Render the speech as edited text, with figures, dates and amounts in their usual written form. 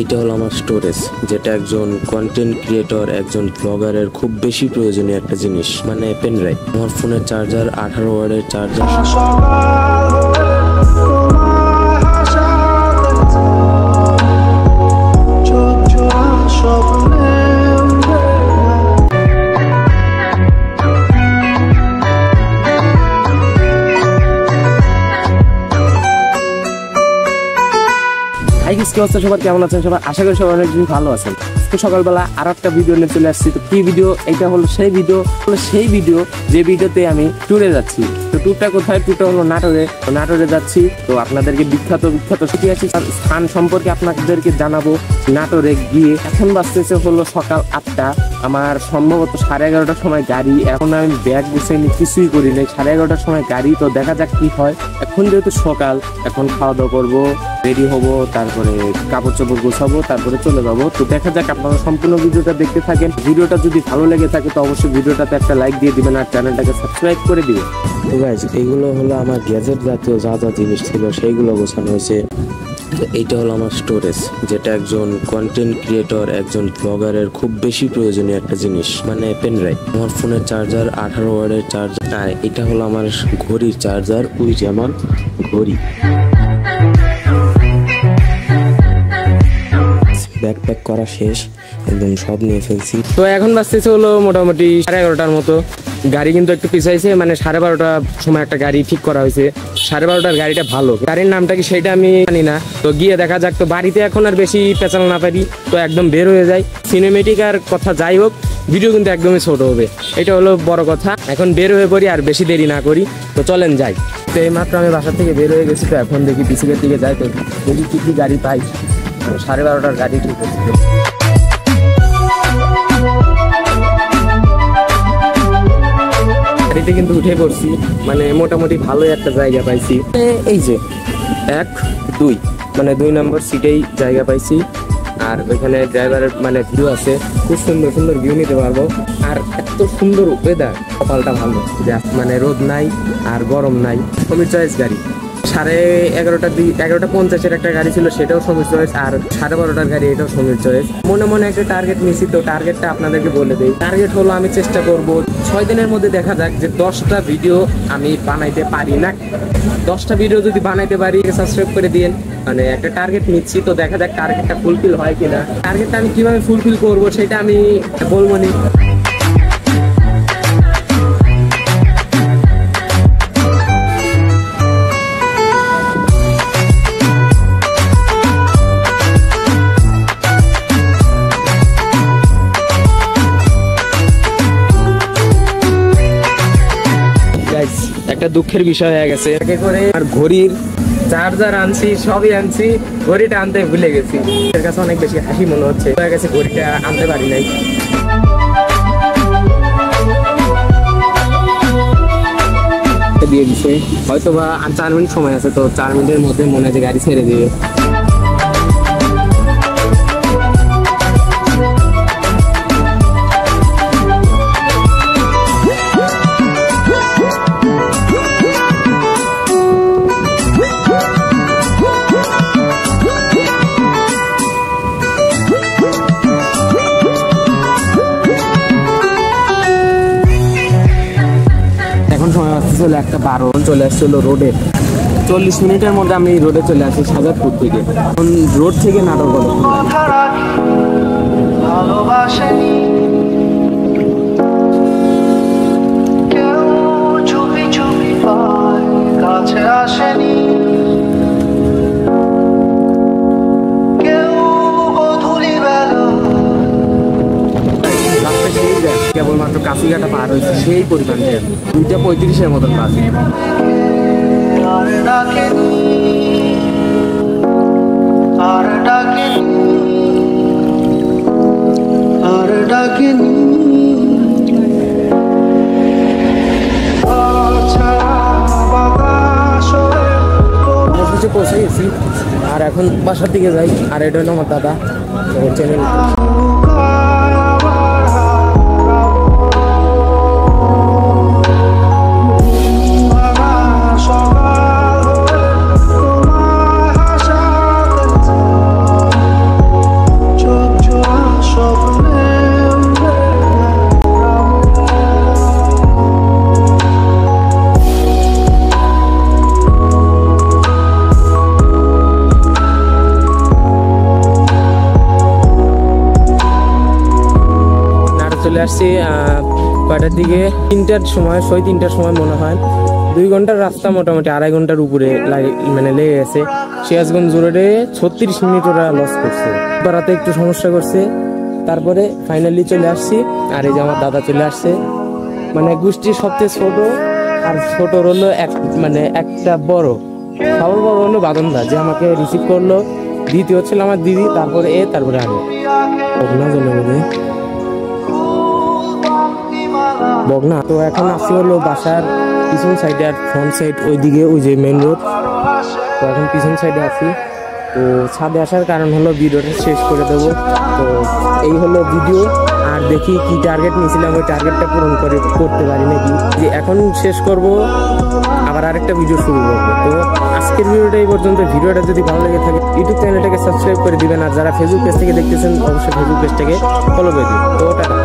এইটা হলো আমার স্টোরেজ, যেটা একজন কন্টেন্ট ক্রিয়েটর, একজন ব্লগারের খুব বেশি প্রয়োজনীয় একটা জিনিস, মানে পেন ড্রাইভ। আমার ফোনের চার্জার 18 ওয়াটের চার্জার। কি অবস্থা সবার, কেমন আছেন সবাই? আশা করি সবাই অনেক ভালো আছেন। আজকে সকালবেলা আর একটা ভিডিও নিয়ে চলে আসছি। তো কি ভিডিও? এটা হলো সেই ভিডিও যে ভিডিওতে আমি ট্যুরে যাচ্ছি। তো ট্যুরটা কোথায়? ট্যুরটা হলো নাটোরে যাচ্ছি। তো আপনাদেরকে বিখ্যাত ঐতিহাসিক স্থান সম্পর্কে আপনাদেরকে জানাবো। নাটোরে গিয়ে এখন বাজতেছে হলো সকাল 8টা। আমার সম্ভবত 11:30টার সময় গাড়ি। এখন আমি ব্যাগ গুছাইনি, কিছুই করি নাই। 11:30টার সময় গাড়ি। তো দেখা যাক কি হয়। এখন যেহেতু সকাল, এখন খাওয়া দাওয়া করবো, রেডি হবো, তারপরে কাপড় চোপড় গোছাবো, তারপরে চলে যাবো। তো দেখা যাক, আপনারা সম্পূর্ণ ভিডিওটা দেখতে থাকেন। ভিডিওটা যদি ভালো লেগে থাকে তো অবশ্যই ভিডিওটাতে একটা লাইক দিয়ে দিবেন আর চ্যানেলটাকে সাবস্ক্রাইব করে দিবেন। তো গাইস, এইগুলো হলো আমার গ্যাজেট জাতীয় যা জিনিস ছিল সেইগুলো গোছানো হয়েছে। এইটা হলো আমার স্টোরেজ, যেটা একজন কন্টেন্ট ক্রিয়েটর, একজন ব্লগারের খুব বেশি প্রয়োজনীয় একটা জিনিস, মানে পেন ড্রাইভ। আমার ফোনের চার্জার 18 ওয়াটের চার্জার। আর এটা হলো আমার ঘড়ির চার্জার, ওই যে আমার ঘড়ি। ব্যাকপ্যাক করা শেষ, একদম সব নিয়ে ফেলছি। তো এখন বাজতেছে হলো মোটামুটি 11:30টার মতো। গাড়ি কিন্তু একটু পিছাইছে, মানে 12:30টার সময় একটা গাড়ি ঠিক করা হয়েছে। 12:30টার গাড়িটা ভালো, গাড়ির নামটা কি সেটা আমি জানি না। তো গিয়ে দেখা যাক। তো বাড়িতে এখন আর বেশি পেঁচাল না পারি, তো একদম বের হয়ে যায়। সিনেমেটিক আর কথা যাই হোক, ভিডিও কিন্তু একদমই ছোট হবে, এটা হলো বড় কথা। এখন বের হয়ে পড়ি, আর বেশি দেরি না করি। তো চলেন যাই। তো এইমাত্র আমি বাসা থেকে বের হয়ে গেছি। তো এখন দেখি পিছিকের দিকে যাই। তো দেখি কি গাড়ি পাই। 12:30টার গাড়ি ঠিক আছে। গাড়িতে কিন্তু উঠে পড়ছি, মানে মোটামুটি ভালোই একটা জায়গা পাইছি। এই যে 1, 2 মানে 2 নম্বর সিটেই জায়গা পাইছি। আর ওইখানে ড্রাইভারের মানে ভিউ আছে, খুব সুন্দর ভিউ নিতে পারবো। আর এত সুন্দর ওয়েদার, কপালটা ভালো যে মানে রোদ নাই আর গরম নাই। সমীর চয়েস গাড়ি। 11:50 একটা গাড়ি ছিল, সেটাও সমীর চয়েস। আর 12:30টার গাড়ি, এটাও সমীর চয়েস। মনে একটা টার্গেট নিয়েছি। তো টার্গেটটা আপনাদেরকে বলে দিই। টার্গেট হলো, আমি চেষ্টা করব 6 দিনের মধ্যে দেখা যাক যে 10টা ভিডিও আমি বানাইতে পারি না। 10টা ভিডিও যদি বানাইতে পারি, সাবস্ক্রাইব করে দিন। মানে একটা টার্গেট নিচ্ছি, তো দেখা যাক টার্গেটটা ফুলফিল হয় কিনা। টার্গেটটা আমি কিভাবে ফুলফিল করব সেটা আমি বলবো না। একটা দুঃখের বিষয় হয়ে গেছে। করে আর ঘড়ির চার্জার আনছি, সবই আনছি, ঘড়িটা আনতে ভুলে গেছি। এর কাছে অনেক বেশি হাসি মনে হচ্ছে, হয়ে গেছে ঘড়িটা আনতে পারি নাই। দিয়ে দিছে হয়তো বা 4 মিনিট সময় আছে। তো 4 মিনিটের মধ্যে মনে হয় যে গাড়ি ছেড়ে দিবে। চলে 1:12 চলে আসছিল রোডে। 40 মিনিটের মধ্যে আমি রোডে চলে আসি সাজাদপুর থেকে। এখন রোড থেকে নাটক বলো ভালোবাসেনি কেউ, চুপি চুপি পায় কাছে আসেনি কেউ, গধূলি বেলা। কেবলমাত্র কাশিঘাটা পার হয়েছে, সেই পরিমাণ 2:35-এর মতন বাজে। পৌঁছে গেছি, আর এখন বাসার দিকে যাই। আর এটা হলো আমার দাদা, চ্যানেল। চলে আসছি কয়টার দিকে, 3টার সময়, 3টার সময় মনে হয়। 2 ঘন্টার রাস্তা, মোটামুটি 2.5 ঘন্টার উপরে মানে লেগে গেছে। সিরাজগঞ্জ রোডে 36 মিনিট ওরা লস করছে, রাতে একটু সমস্যা করছে। তারপরে ফাইনালি চলে আসছি, আর এই যে আমার দাদা চলে আসছে, মানে গোষ্ঠীর সবচেয়ে ছোট, আর ছোট হলো মানে একটা বড়, সবার বড় হলো বাদনদা, যে আমাকে রিসিভ করলো। দ্বিতীয় ছিল আমার দিদি, তারপরে তারপরে আমি। বগনা চলে গেছে, বগনা। তো এখন আসছি হলো বাসার পিছন সাইডে, আর ফ্রন্ট সাইড ওইদিকে, ওই যে মেন রোড। তো এখন পিছন সাইডে আছি। তো ছাদে আসার কারণ হলো ভিডিওটা শেষ করে দেবো। তো এই হলো ভিডিও। আর দেখি কি টার্গেট নিয়েছিলাম, ওই টার্গেটটা পূরণ করতে পারি নাকি, যে এখন শেষ করব, আবার আরেকটা ভিডিও শুরু করবো। তো আজকের ভিডিওটা এই পর্যন্ত। ভিডিওটা যদি ভালো লেগে থাকে ইউটিউব চ্যানেলটাকে সাবস্ক্রাইব করে দিবেন, আর যারা ফেসবুক পেজ থেকে দেখতেছেন অবশ্যই ফেসবুক পেজটাকে ফলো করে দিন। তো টাটা।